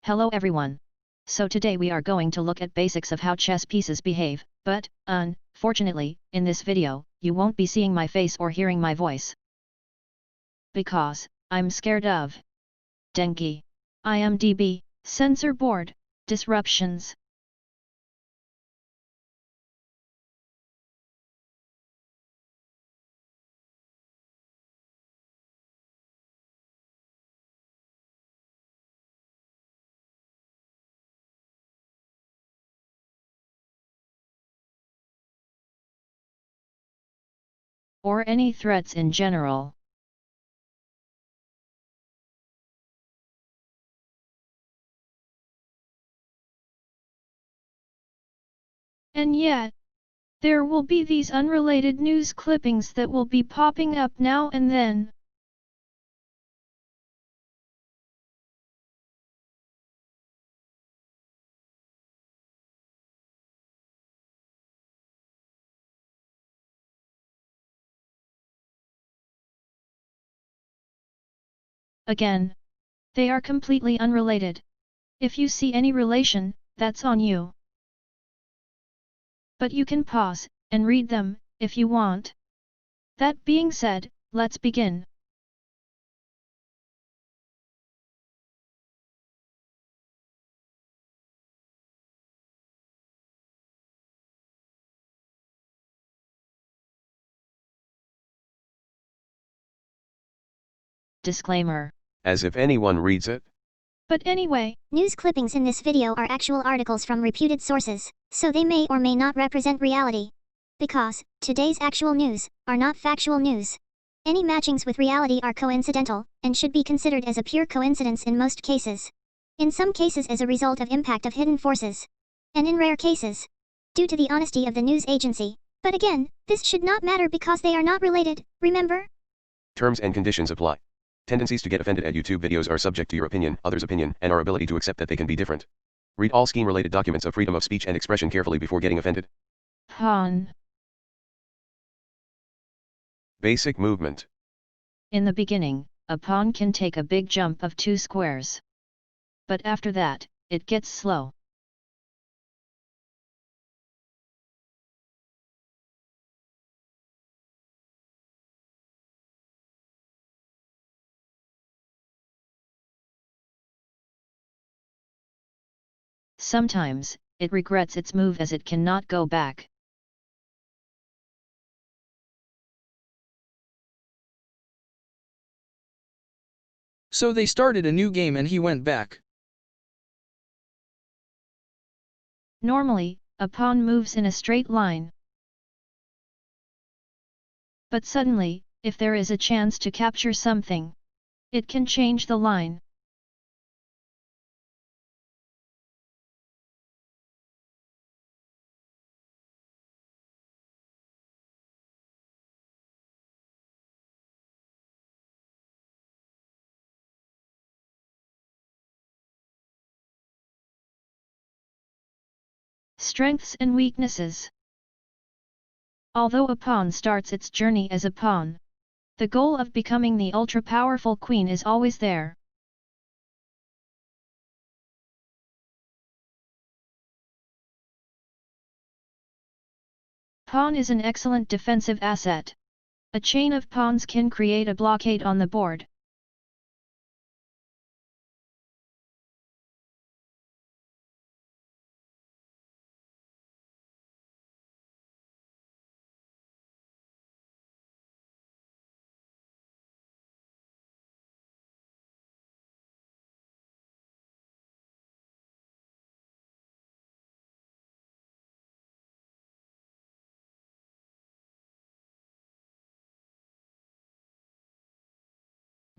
Hello everyone. So today we are going to look at basics of how chess pieces behave, but, unfortunately, in this video, you won't be seeing my face or hearing my voice. Because, I'm scared of dengue, IMDb, censor board, disruptions. Or any threats in general. And yet, there will be these unrelated news clippings that will be popping up now and then. Again, they are completely unrelated. If you see any relation, that's on you. But you can pause and read them if you want. That being said, let's begin. Disclaimer. As if anyone reads it. But anyway, news clippings in this video are actual articles from reputed sources, so they may or may not represent reality. Because today's actual news are not factual news. Any matchings with reality are coincidental, and should be considered as a pure coincidence in most cases. In some cases as a result of impact of hidden forces. And in rare cases, due to the honesty of the news agency. But again, this should not matter because they are not related, remember? Terms and conditions apply. Tendencies to get offended at YouTube videos are subject to your opinion, others' opinion, and our ability to accept that they can be different. Read all scheme-related documents of freedom of speech and expression carefully before getting offended. Pawn. Basic movement. In the beginning, a pawn can take a big jump of 2 squares. But after that, it gets slow. Sometimes, it regrets its move as it cannot go back. So they started a new game and he went back. Normally, a pawn moves in a straight line. But suddenly, if there is a chance to capture something, it can change the line. Strengths and weaknesses. Although a pawn starts its journey as a pawn, the goal of becoming the ultra-powerful queen is always there. Pawn is an excellent defensive asset. A chain of pawns can create a blockade on the board.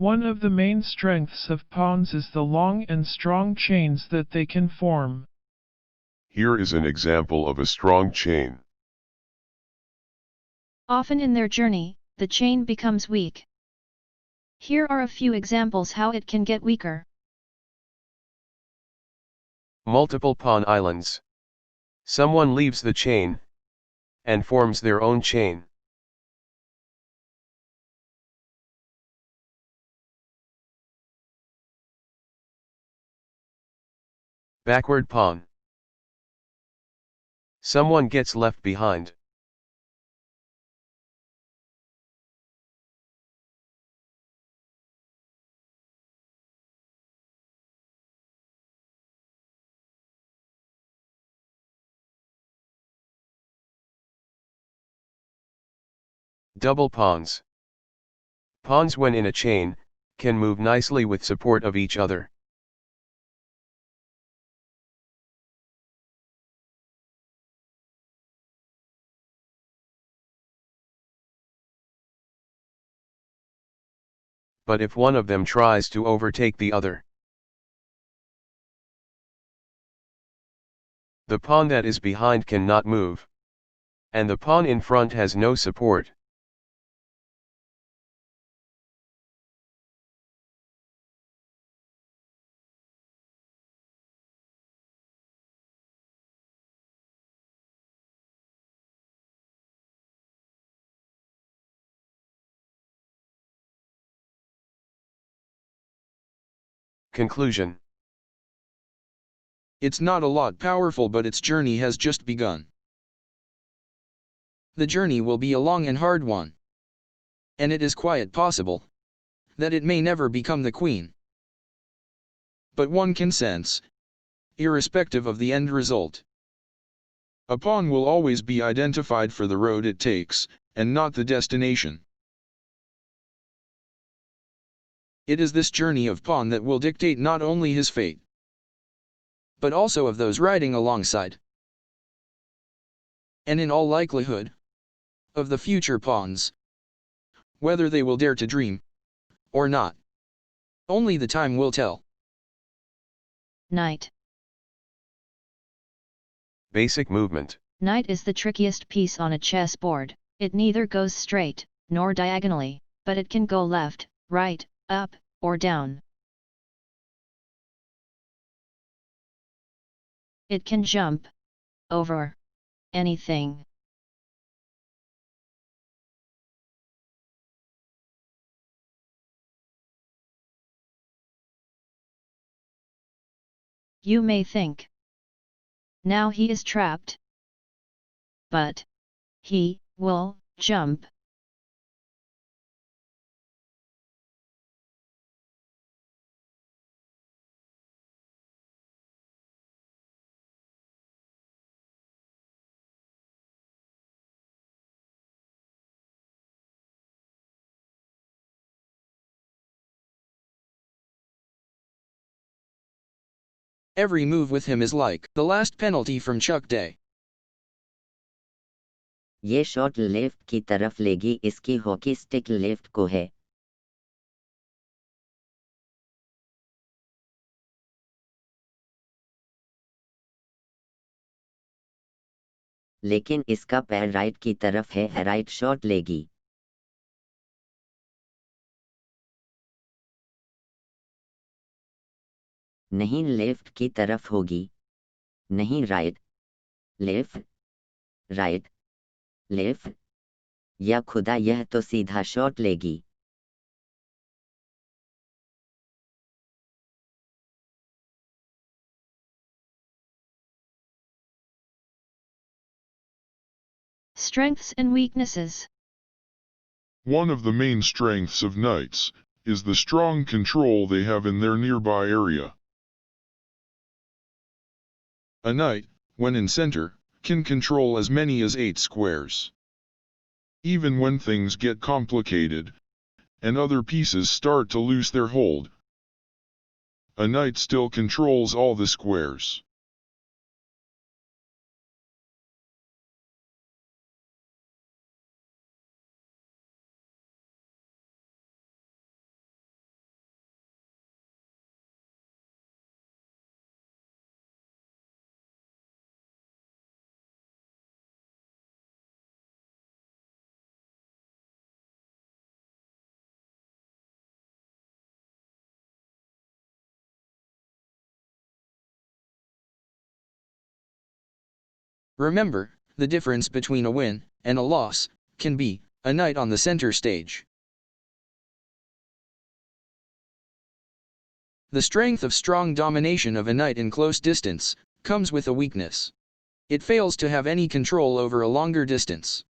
One of the main strengths of pawns is the long and strong chains that they can form. Here is an example of a strong chain. Often in their journey, the chain becomes weak. Here are a few examples how it can get weaker. Multiple pawn islands. Someone leaves the chain and forms their own chain. Backward pawn. Someone gets left behind. Double pawns. Pawns when in a chain, can move nicely with support of each other. But if one of them tries to overtake the other, the pawn that is behind cannot move, and the pawn in front has no support. Conclusion. It's not a lot powerful, but its journey has just begun. The journey will be a long and hard one. And it is quite possible that it may never become the queen. But one can sense, irrespective of the end result, A pawn will always be identified for the road it takes, and not the destination. it is this journey of pawn that will dictate not only his fate, but also of those riding alongside. And in all likelihood, of the future pawns. Whether they will dare to dream, or not, only the time will tell. Knight. Basic movement. Knight is the trickiest piece on a chessboard. It neither goes straight, nor diagonally, but it can go left, right, up, or down. It can jump over anything. You may think, now he is trapped. But he will jump. Every move with him is like the last penalty from Chuck Day. ये shot left की तरफ लेगी, इसकी hockey stick left को है. लेकिन इसका पैर राइट की तरफ है, राइट शॉट लेगी. नहीं लेफ्ट की तरफ होगी. नहीं राइट, लेफ्ट, राइट, लेफ्ट. या खुदा, यह तो सीधा शॉट लेगी. Strengths and weaknesses. One of the main strengths of knights is the strong control they have in their nearby area. A knight, when in center, can control as many as 8 squares. Even when things get complicated, and other pieces start to lose their hold, a knight still controls all the squares. Remember, the difference between a win and a loss can be a knight on the center stage. The strength of strong domination of a knight in close distance comes with a weakness. It fails to have any control over a longer distance.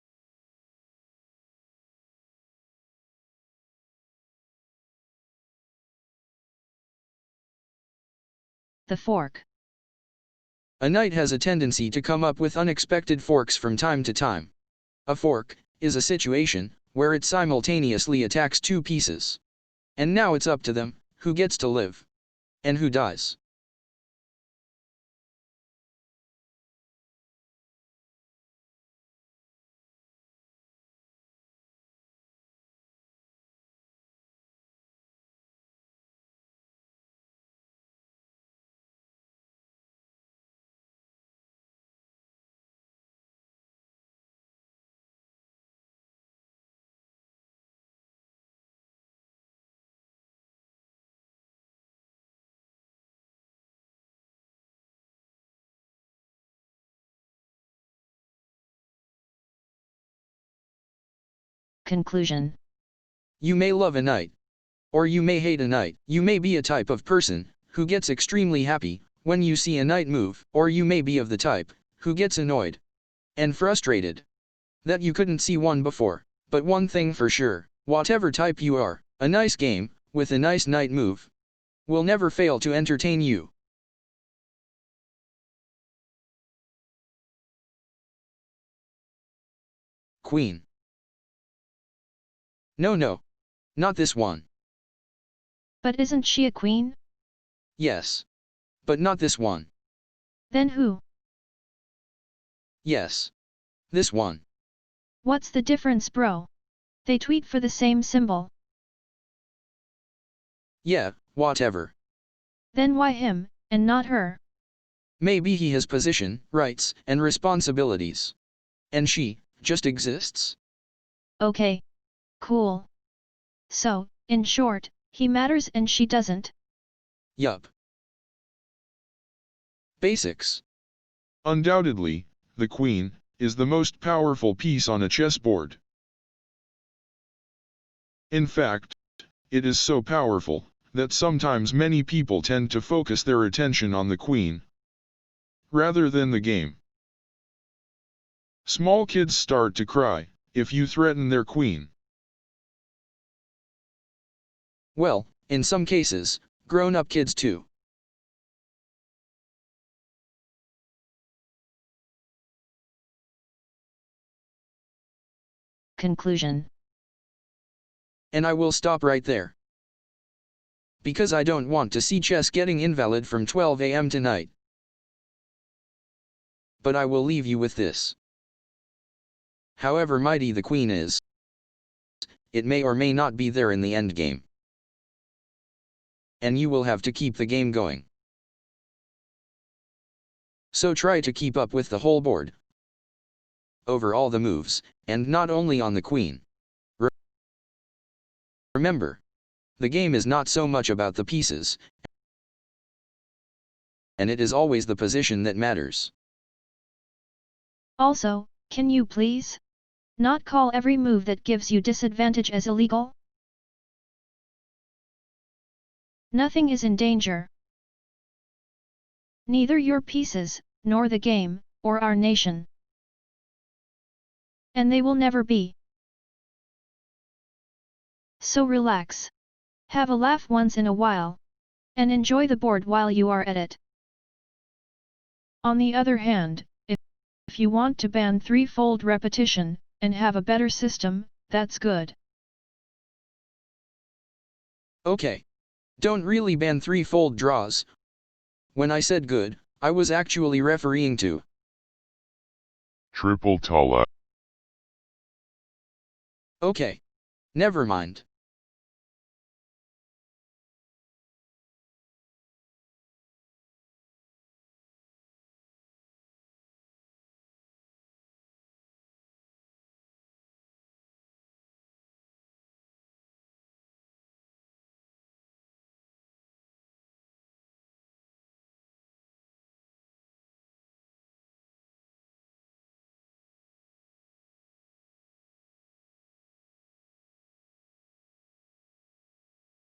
The fork. A knight has a tendency to come up with unexpected forks from time to time. A fork is a situation where it simultaneously attacks two pieces. And now it's up to them, who gets to live and who dies. Conclusion. You may love a knight, or you may hate a knight. You may be a type of person who gets extremely happy when you see a knight move, or you may be of the type who gets annoyed and frustrated that you couldn't see one before. But one thing for sure, whatever type you are, a nice game with a nice knight move will never fail to entertain you. Queen. No, not this one. But isn't she a queen? Yes. But not this one. Then who? Yes. This one. What's the difference, bro? They tweet for the same symbol. Yeah, whatever. Then why him, and not her? Maybe he has position, rights, and responsibilities. And she just exists. Okay. Cool. So, in short, he matters and she doesn't. Yup. Basics. Undoubtedly, the queen is the most powerful piece on a chessboard. In fact, it is so powerful that sometimes many people tend to focus their attention on the queen rather than the game. Small kids start to cry if you threaten their queen. Well, in some cases, grown-up kids too. Conclusion. And I will stop right there. Because I don't want to see chess getting invalid from 12 AM tonight. But I will leave you with this. However mighty the queen is, it may or may not be there in the endgame. And you will have to keep the game going. So try to keep up with the whole board, over all the moves, and not only on the queen. Remember, the game is not so much about the pieces, and it is always the position that matters. Also, can you please not call every move that gives you disadvantage as illegal? Nothing is in danger. Neither your pieces, nor the game, or our nation. And they will never be. So relax. Have a laugh once in a while. And enjoy the board while you are at it. On the other hand, if you want to ban threefold repetition, and have a better system, that's good. Okay. Don't really ban threefold draws. When I said good, I was actually refereeing to Triple Tala. Okay. Never mind.